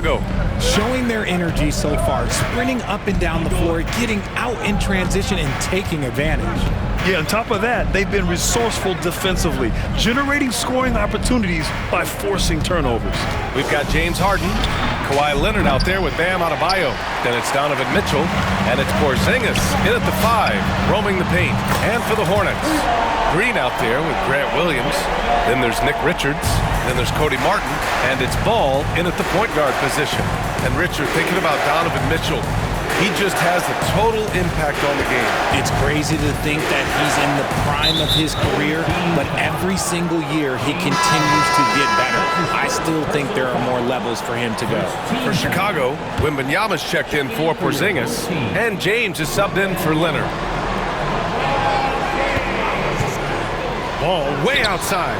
Go. Showing their energy so far, sprinting up and down the floor, getting out in transition and taking advantage. Yeah, on top of that, they've been resourceful defensively, generating scoring opportunities by forcing turnovers. We've got James Harden, Kawhi Leonard out there with Bam Adebayo. Then it's Donovan Mitchell, and it's Porzingis in at the 5, roaming the paint. And for the Hornets, Green out there with Grant Williams. Then there's Nick Richards. Then there's Cody Martin, and it's Ball in at the point guard position. And Richard, thinking about Donovan Mitchell, he just has a total impact on the game. It's crazy to think that he's in the prime of his career, but every single year he continues to get better. I still think there are more levels for him to go. For Chicago, Wembanyama's checked in for Porzingis, and James is subbed in for Leonard. Ball way outside.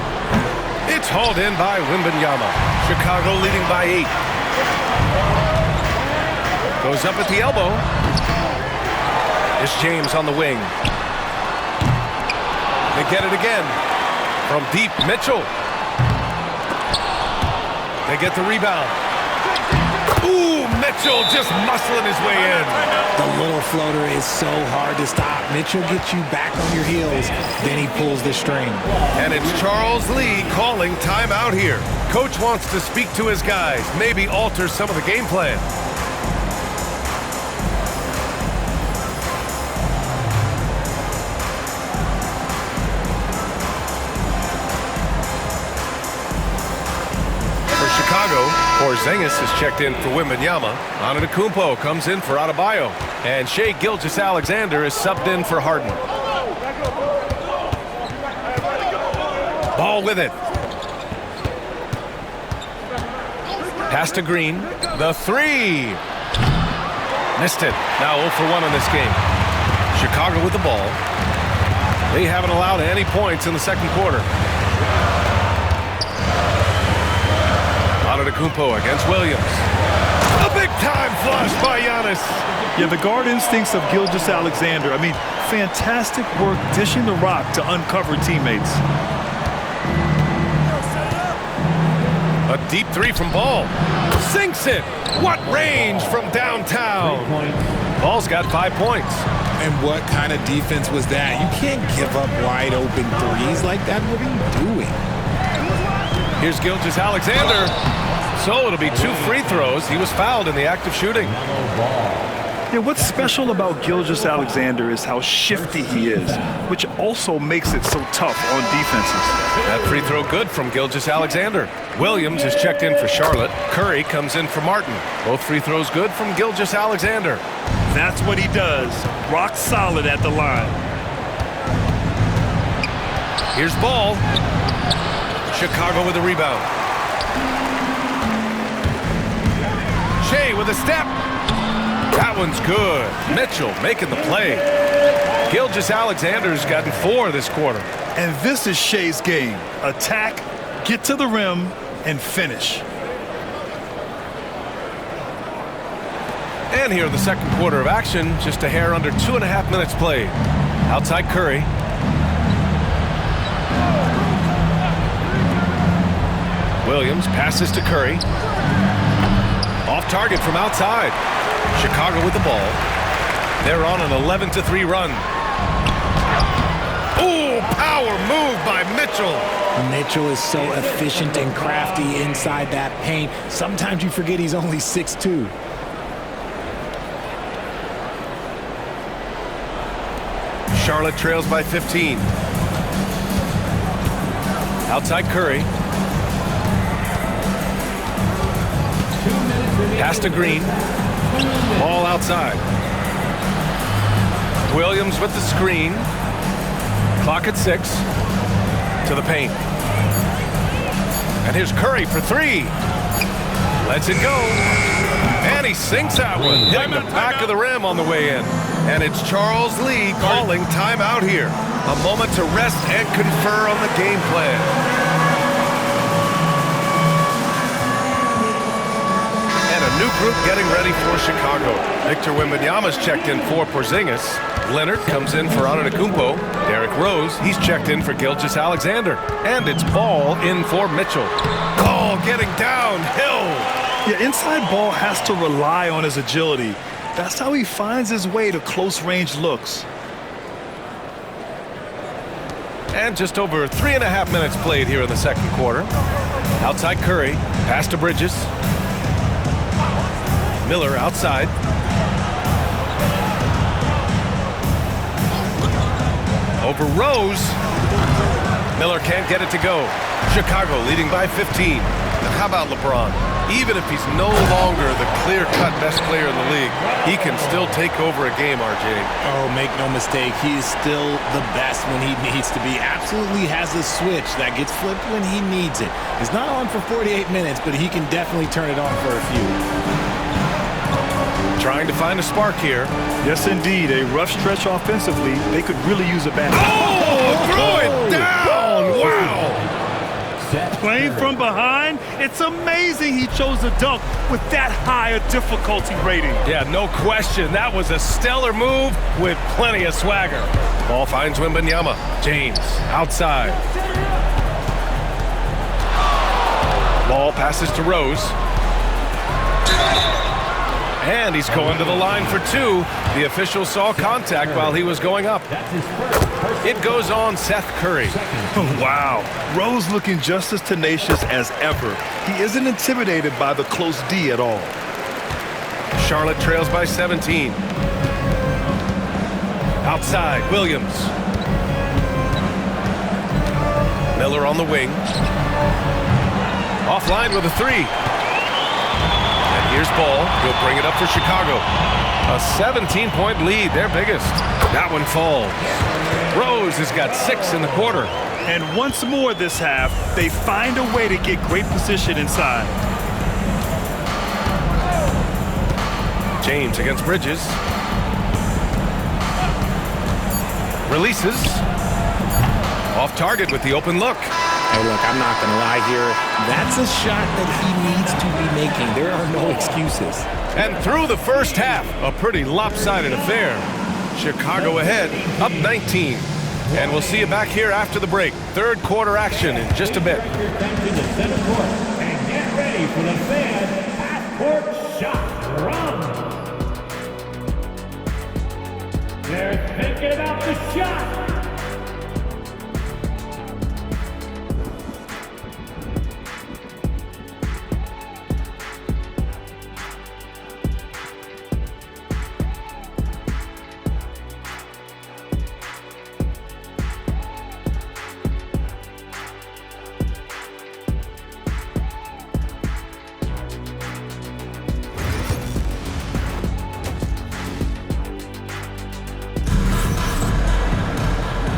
It's hauled in by Wembanyama. Chicago leading by 8. Goes up at the elbow. It's James on the wing. They get it again. From deep, Mitchell. They get the rebound. Ooh, Mitchell just muscling his way in. The little floater is so hard to stop. Mitchell gets you back on your heels, then he pulls the string. And it's Charles Lee calling timeout here. Coach wants to speak to his guys, maybe alter some of the game plan. Porzingis is checked in for Wembanyama. Antetokounmpo comes in for Adebayo. And Shai Gilgeous-Alexander is subbed in for Harden. Ball with it. Pass to Green. The 3. Missed it. Now 0 for 1 in this game. Chicago with the ball. They haven't allowed any points in the second quarter. Antetokounmpo against Williams. A big-time flush by Giannis. Yeah, the guard instincts of Gilgeous-Alexander. I mean, fantastic work dishing the rock to uncover teammates. A deep 3 from Ball. Sinks it. What range from downtown. Ball's got 5 points. And what kind of defense was that? You can't give up wide open threes like that. What are you doing? Here's Gilgeous-Alexander. So it'll be 2 free throws. He was fouled in the act of shooting. Yeah, what's special about Gilgeous-Alexander is how shifty he is, which also makes it so tough on defenses. That free throw good from Gilgeous-Alexander. Williams is checked in for Charlotte. Curry comes in for Martin. Both free throws good from Gilgeous-Alexander. That's what he does. Rock solid at the line. Here's Ball. Chicago with a rebound. Shai with a step. That one's good. Mitchell making the play. Gilgeous-Alexander's gotten 4 this quarter. And this is Shai's game. Attack, get to the rim, and finish. And here in the second quarter of action, just a hair under 2.5 minutes played. Outside Curry. Williams passes to Curry. Off target from outside. Chicago with the ball. They're on an 11-3 run. Ooh, power move by Mitchell. Mitchell is so efficient and crafty inside that paint. Sometimes you forget he's only 6'2". Charlotte trails by 15. Outside Curry. Pass to Green. Ball outside. Williams with the screen. Clock at 6. To the paint. And here's Curry for 3. Lets it go. And he sinks that one. Hitting the back of the rim on the way in. And it's Charles Lee calling timeout here. A moment to rest and confer on the game plan. New group getting ready for Chicago. Victor Wembanyama's checked in for Porzingis. Leonard comes in for Antetokounmpo. Derrick Rose, he's checked in for Gilgeous-Alexander. And it's Ball in for Mitchell. Ball getting downhill. Yeah, inside ball has to rely on his agility. That's how he finds his way to close-range looks. And just over 3.5 minutes played here in the second quarter. Outside Curry, pass to Bridges. Miller outside. Over Rose. Miller can't get it to go. Chicago leading by 15. And how about LeBron? Even if he's no longer the clear-cut best player in the league, he can still take over a game, RJ. Oh, make no mistake, he is still the best when he needs to be. Absolutely has a switch that gets flipped when he needs it. It's not on for 48 minutes, but he can definitely turn it on for a few. Trying to find a spark here. Yes, indeed. A rough stretch offensively. They could really use a bat. Oh, threw it down! Wow! Playing from behind, it's amazing he chose a dunk with that high a difficulty rating. Yeah, no question. That was a stellar move with plenty of swagger. Ball finds Wembanyama. James outside. Ball passes to Rose. And he's going to the line for two. The official saw contact while he was going up. It goes on Seth Curry. Wow. Rose looking just as tenacious as ever. He isn't intimidated by the close D at all. Charlotte trails by 17. Outside, Williams. Miller on the wing. Offline with a three. And here's Ball. He'll bring it up for Chicago. A 17-point lead, their biggest. That one falls. Rose has got 6 in the quarter. And once more this half, they find a way to get great position inside. James against Bridges. Releases. Off target with the open look. Hey, look, I'm not going to lie here. That's a shot that he needs to be making. There are no excuses. And through the first half, a pretty lopsided affair. Chicago ahead, up 19. And we'll see you back here after the break. Third quarter action in just a bit. And get ready for the fan half-court shot run. They're thinking about the shot.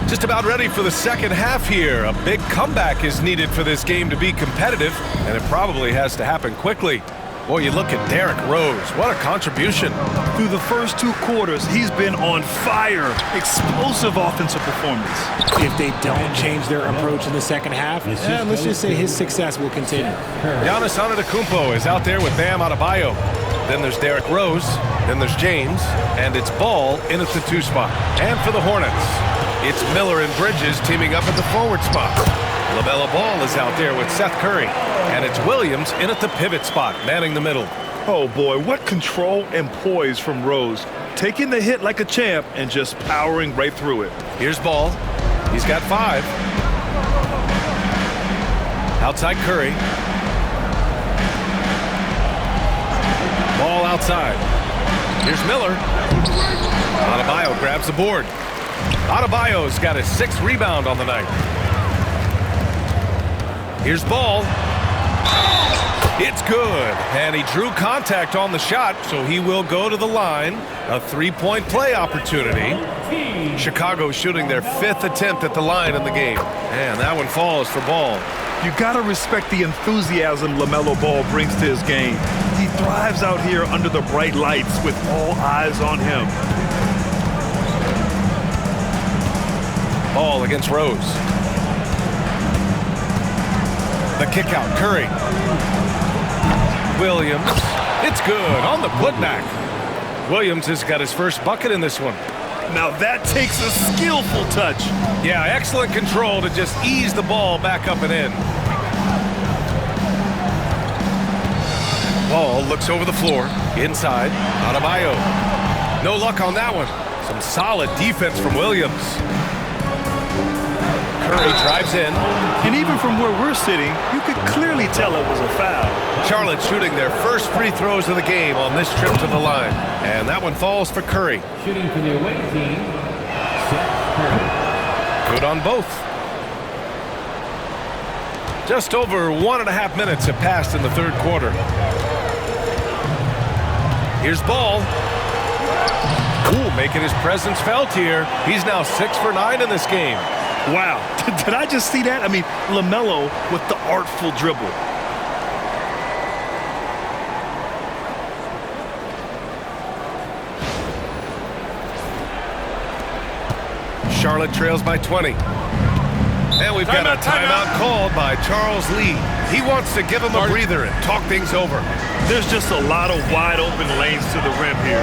Just about ready for the second half here. A big comeback is needed for this game to be competitive, and it probably has to happen quickly. Boy, you look at Derrick Rose. What a contribution. Through the first 2 quarters, he's been on fire. Explosive offensive performance. If they don't change their approach in the second half, let's just say his success will continue. Giannis Antetokounmpo is out there with Bam Adebayo. Then there's Derrick Rose. Then there's James. And it's Ball in at the 2 spot. And for the Hornets, it's Miller and Bridges teaming up at the forward spot. LaMelo Ball is out there with Seth Curry. And it's Williams in at the pivot spot, manning the middle. Oh boy, what control and poise from Rose. Taking the hit like a champ and just powering right through it. Here's Ball. He's got 5. Outside Curry. Ball outside. Here's Miller. Adebayo grabs the board. Adebayo's got his 6th rebound on the night. Here's Ball. It's good. And he drew contact on the shot, so he will go to the line. A 3-point play opportunity. Chicago shooting their 5th attempt at the line in the game. And that one falls for Ball. You gotta respect the enthusiasm LaMelo Ball brings to his game. He thrives out here under the bright lights with all eyes on him. Ball against Rose. The kick out, Curry. Williams. It's good on the putback. Williams has got his first bucket in this one. Now that takes a skillful touch. Yeah, excellent control to just ease the ball back up and in. Ball looks over the floor. Inside. Adebayo. No luck on that one. Some solid defense from Williams. Curry drives in. And even from where we're sitting, you could clearly tell it was a foul. Charlotte shooting their first free throws of the game on this trip to the line. And that one falls for Curry. Shooting for the away team, Seth Curry. Good on both. Just over 1.5 minutes have passed in the third quarter. Here's Ball. Ooh, making his presence felt here. He's now 6 for 9 in this game. Wow. Did I just see that? I mean, LaMelo with the artful dribble. Charlotte trails by 20. And we've got a timeout called by Charles Lee. He wants to give him a breather and talk things over. There's just a lot of wide open lanes to the rim here.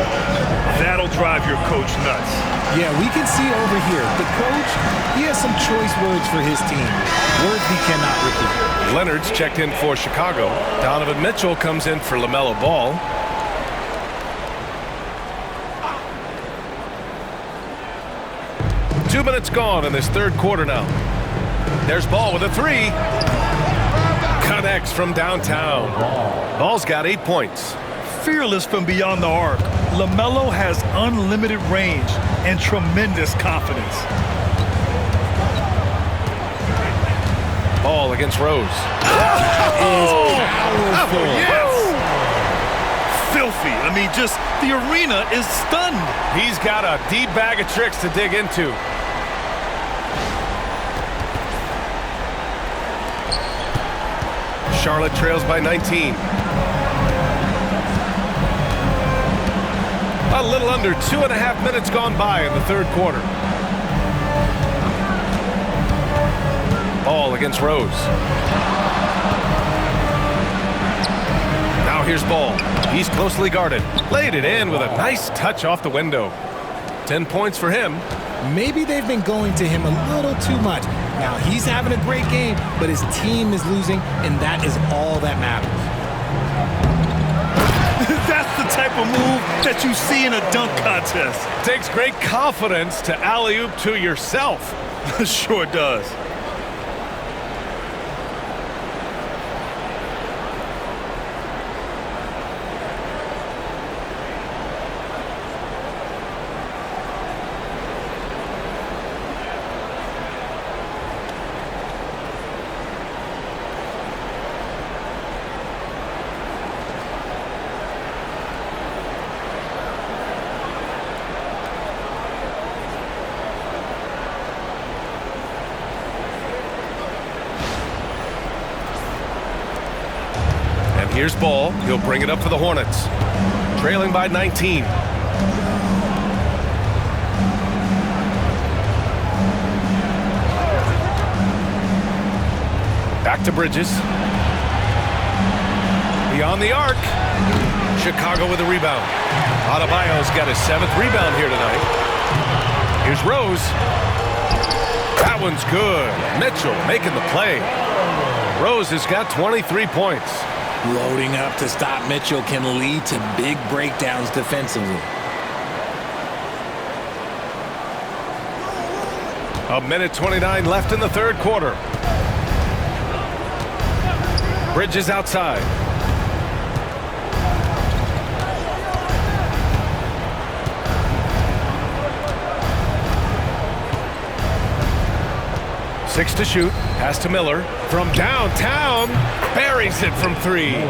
That'll drive your coach nuts. Yeah, we can see over here, the coach, he has some choice words for his team. Words he cannot repeat. Leonard's checked in for Chicago. Donovan Mitchell comes in for LaMelo Ball. Two minutes gone in this third quarter now. There's Ball with a three. Connects from downtown. Ball's got 8 points. Fearless from beyond the arc, LaMelo has unlimited range and tremendous confidence. Ball against Rose. Powerful. Yes! Filthy. I mean, just the arena is stunned. He's got a deep bag of tricks to dig into. Charlotte trails by 19. A little under 2.5 minutes gone by in the third quarter. Ball against Rose. Now here's Ball. He's closely guarded. Laid it in with a nice touch off the window. 10 points for him. Maybe they've been going to him a little too much. Now, he's having a great game, but his team is losing, and that is all that matters. That's the type of move that you see in a dunk contest. Takes great confidence to alley-oop to yourself. Sure does. Here's Ball. He'll bring it up for the Hornets. Trailing by 19. Back to Bridges. Beyond the arc. Chicago with a rebound. Adebayo's got his 7th rebound here tonight. Here's Rose. That one's good. Mitchell making the play. Rose has got 23 points. Loading up to stop Mitchell can lead to big breakdowns defensively. A minute 29 left in the third quarter. Bridges outside. Six to shoot. Pass to Miller. From downtown. Buries it from 3.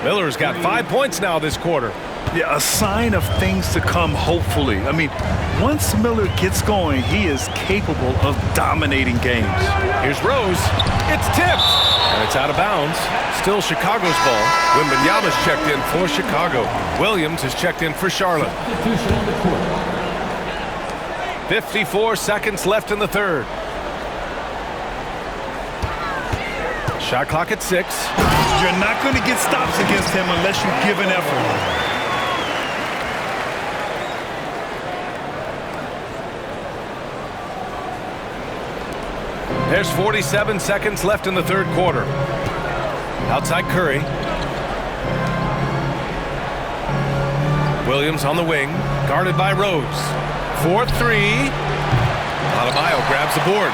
Miller's got 5 points now this quarter. Yeah, a sign of things to come, hopefully. I mean, once Miller gets going, he is capable of dominating games. Here's Rose. It's tipped. And it's out of bounds. Still Chicago's ball. Wembanyama's checked in for Chicago. Williams is checked in for Charlotte. 54 seconds left in the third. Shot clock at 6. You're not going to get stops against him unless you give an effort. There's 47 seconds left in the third quarter. Outside Curry. Williams on the wing, guarded by Rose. 4-3. Adebayo grabs the board.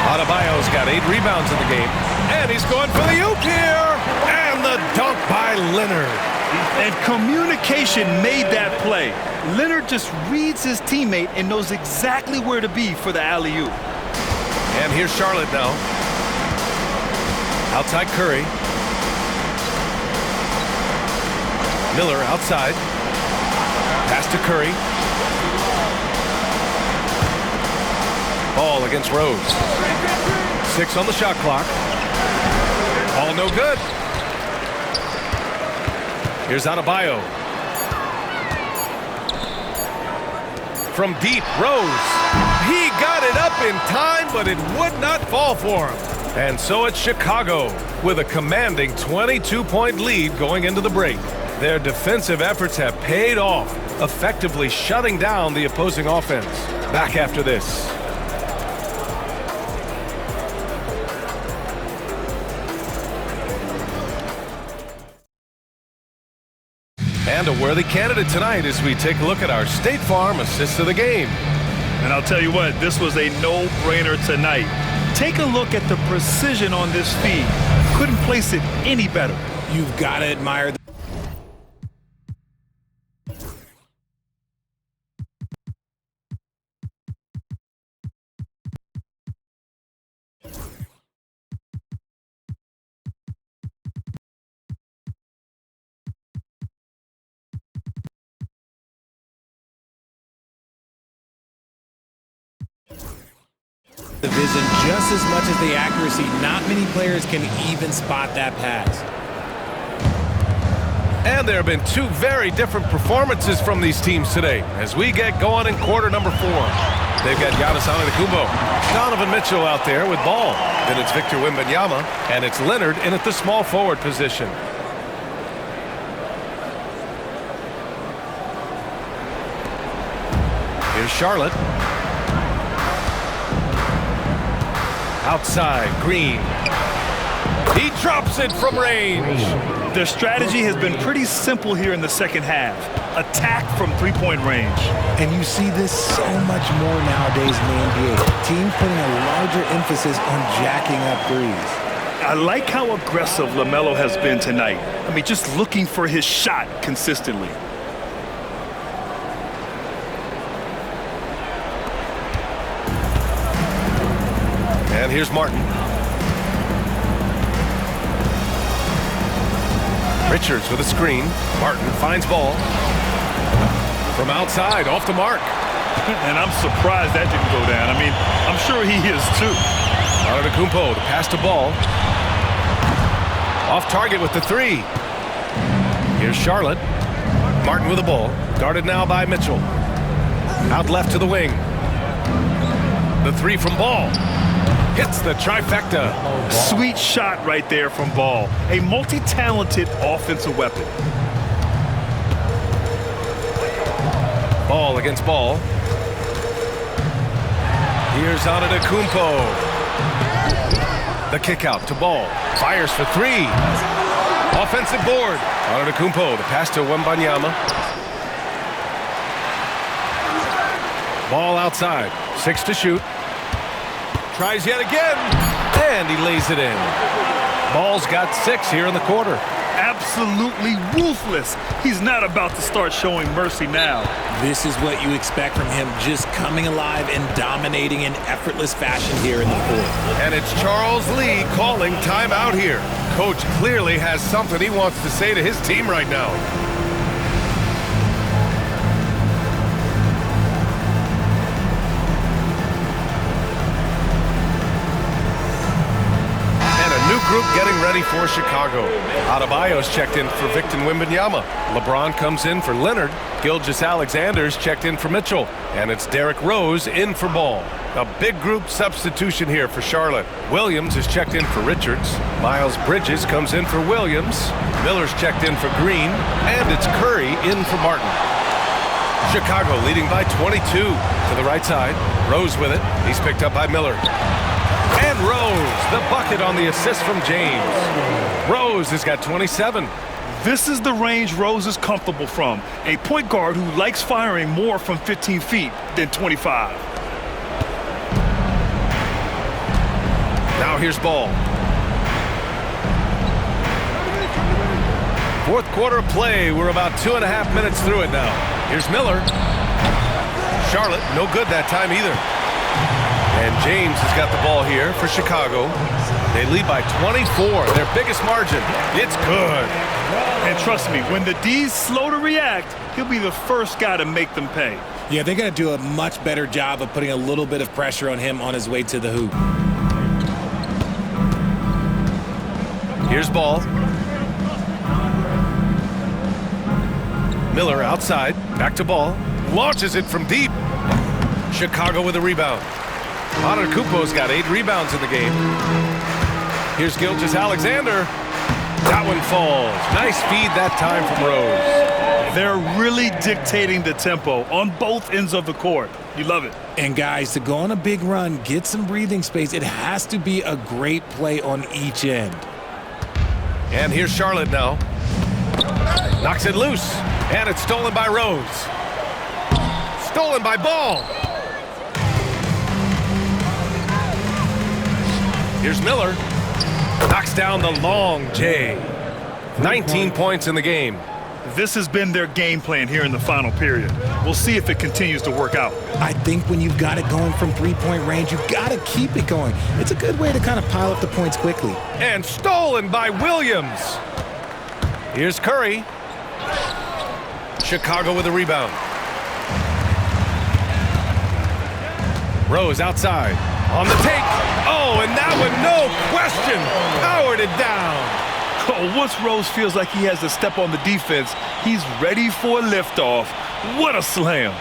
Adebayo's got 8 rebounds in the game. And he's going for the oop here. And the dunk by Leonard. And communication made that play. Leonard just reads his teammate and knows exactly where to be for the alley-oop. And here's Charlotte now. Outside Curry. Miller outside. Pass to Curry. Ball against Rose. 6 on the shot clock. Ball no good. Here's Adebayo. From deep, Rose. He got it up in time, but it would not fall for him. And so it's Chicago with a commanding 22-point lead going into the break. Their defensive efforts have paid off, effectively shutting down the opposing offense. Back after this. And a worthy candidate tonight as we take a look at our State Farm assist of the game. And I'll tell you what, this was a no-brainer tonight. Take a look at the precision on this feed. Couldn't place it any better. You've got to admire the vision just as much as the accuracy. Not many players can even spot that pass. And there have been 2 very different performances from these teams today as we get going in quarter number 4. They've got Giannis Antetokounmpo, Donovan Mitchell out there with ball. Then it's Victor Wembanyama, and it's Leonard in at the small forward position. Here's Charlotte. Outside, Green. He drops it from range. Their strategy has been pretty simple here in the second half. Attack from three-point range. And you see this so much more nowadays in the NBA. Teams putting a larger emphasis on jacking up threes. I like how aggressive LaMelo has been tonight. I mean, just looking for his shot consistently. And here's Martin. Richards with a screen. Martin finds ball. From outside, off the mark. And I'm surprised that didn't go down. I mean, I'm sure he is too. Antetokounmpo, the pass to ball. Off target with the 3. Here's Charlotte. Martin with the ball. Guarded now by Mitchell. Out left to the wing. The 3 from Ball. Hits the trifecta. Sweet shot right there from Ball. A multi-talented offensive weapon. Ball against Ball. Here's Antetokounmpo. The kick out to Ball. Fires for 3. Offensive board. Antetokounmpo, the pass to Wembanyama. Ball outside. 6 to shoot. Tries yet again. And he lays it in. Ball's got 6 here in the quarter. Absolutely ruthless. He's not about to start showing mercy now. This is what you expect from him, just coming alive and dominating in effortless fashion here in the fourth. And it's Charles Lee calling timeout here. Coach clearly has something he wants to say to his team right now. Group getting ready for Chicago. Adebayo's checked in for Victor Wembanyama. LeBron comes in for Leonard. Gilgeous-Alexander's checked in for Mitchell. And it's Derrick Rose in for Ball. A big group substitution here for Charlotte. Williams is checked in for Richards. Miles Bridges comes in for Williams. Miller's checked in for Green. And it's Curry in for Martin. Chicago leading by 22 to the right side. Rose with it. He's picked up by Miller. And Rose, the bucket on the assist from James. Rose has got 27. This is the range Rose is comfortable from. A point guard who likes firing more from 15 feet than 25. Now here's Ball. Fourth quarter play. We're about 2.5 minutes through it now. Here's Miller. Charlotte, no good that time either. And James has got the ball here for Chicago. They lead by 24, their biggest margin. It's good. And trust me, when the D's slow to react, he'll be the first guy to make them pay. Yeah, they got to do a much better job of putting a little bit of pressure on him on his way to the hoop. Here's Ball. Miller outside, back to Ball. Launches it from deep. Chicago with a rebound. Antetokounmpo's got 8 rebounds in the game. Here's Gilgeous-Alexander. That one falls. Nice feed that time from Rose. They're really dictating the tempo on both ends of the court. You love it. And guys, to go on a big run, get some breathing space, it has to be a great play on each end. And here's Charlotte now. Knocks it loose. And it's stolen by Rose. Stolen by Ball. Here's Miller. Knocks down the long J. 19 points in the game. This has been their game plan here in the final period. We'll see if it continues to work out. I think when you've got it going from three-point range, you've got to keep it going. It's a good way to kind of pile up the points quickly. And stolen by Williams. Here's Curry. Chicago with a rebound. Rose outside. On the take. Oh, and that one, no question, powered it down. Oh, once Rose feels like he has to step on the defense, he's ready for a liftoff. What a slam.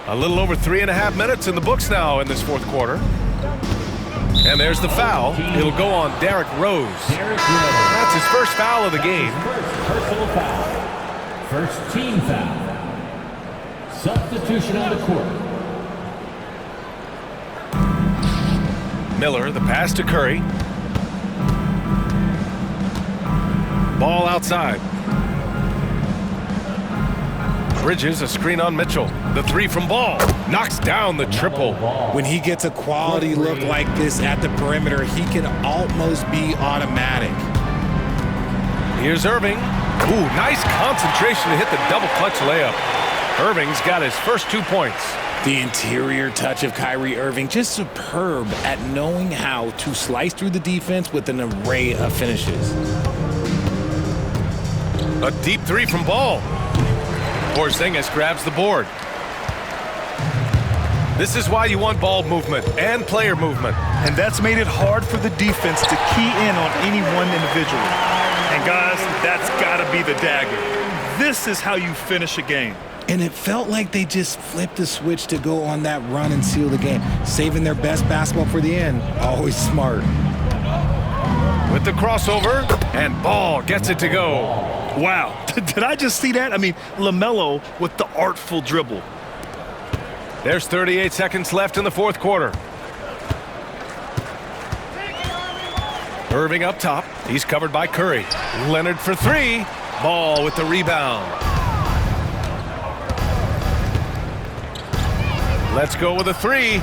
A little over 3.5 minutes in the books now in this fourth quarter. And there's the foul. It'll go on Derrick Rose. That's his first foul of the game. First personal foul. First team foul. Substitution on the court. Miller, the pass to Curry. Ball outside. Bridges, a screen on Mitchell. The three from Ball. Knocks down the triple. When he gets a quality look like this at the perimeter, he can almost be automatic. Here's Irving. Ooh, nice concentration to hit the double clutch layup. Irving's got his first 2 points. The interior touch of Kyrie Irving, just superb at knowing how to slice through the defense with an array of finishes. A deep three from Ball. Porzingis grabs the board. This is why you want ball movement and player movement. And that's made it hard for the defense to key in on any one individual. And guys, that's got to be the dagger. This is how you finish a game. And it felt like they just flipped the switch to go on that run and seal the game, saving their best basketball for the end. Always smart. With the crossover, and Ball gets it to go. Wow, did I just see that? I mean, LaMelo with the artful dribble. There's 38 seconds left in the fourth quarter. Irving up top. He's covered by Curry. Leonard for three. Ball with the rebound. Let's go with a three.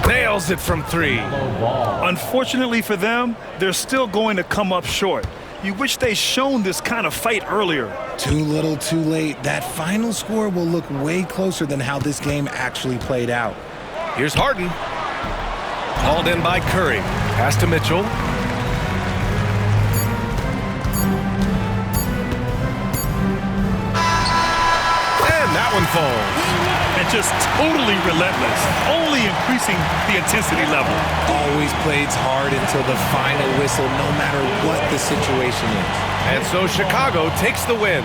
Nails it from three. Unfortunately for them, they're still going to come up short. You wish they'd shown this kind of fight earlier. Too little, too late. That final score will look way closer than how this game actually played out. Here's Harden. Hauled in by Curry. Pass to Mitchell. And that one falls. And just totally relentless, only increasing the intensity level. Always plays hard until the final whistle, no matter what the situation is. And so Chicago takes the win.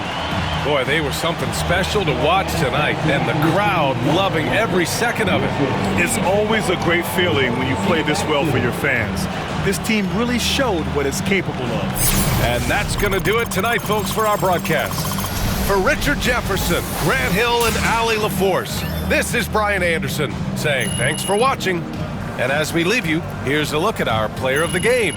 Boy, they were something special to watch tonight, and the crowd loving every second of it. It's always a great feeling when you play this well for your fans. This team really showed what it's capable of. And that's going to do it tonight, folks, for our broadcast. For Richard Jefferson, Grant Hill, and Allie LaForce, this is Brian Anderson saying thanks for watching. And as we leave you, here's a look at our player of the game.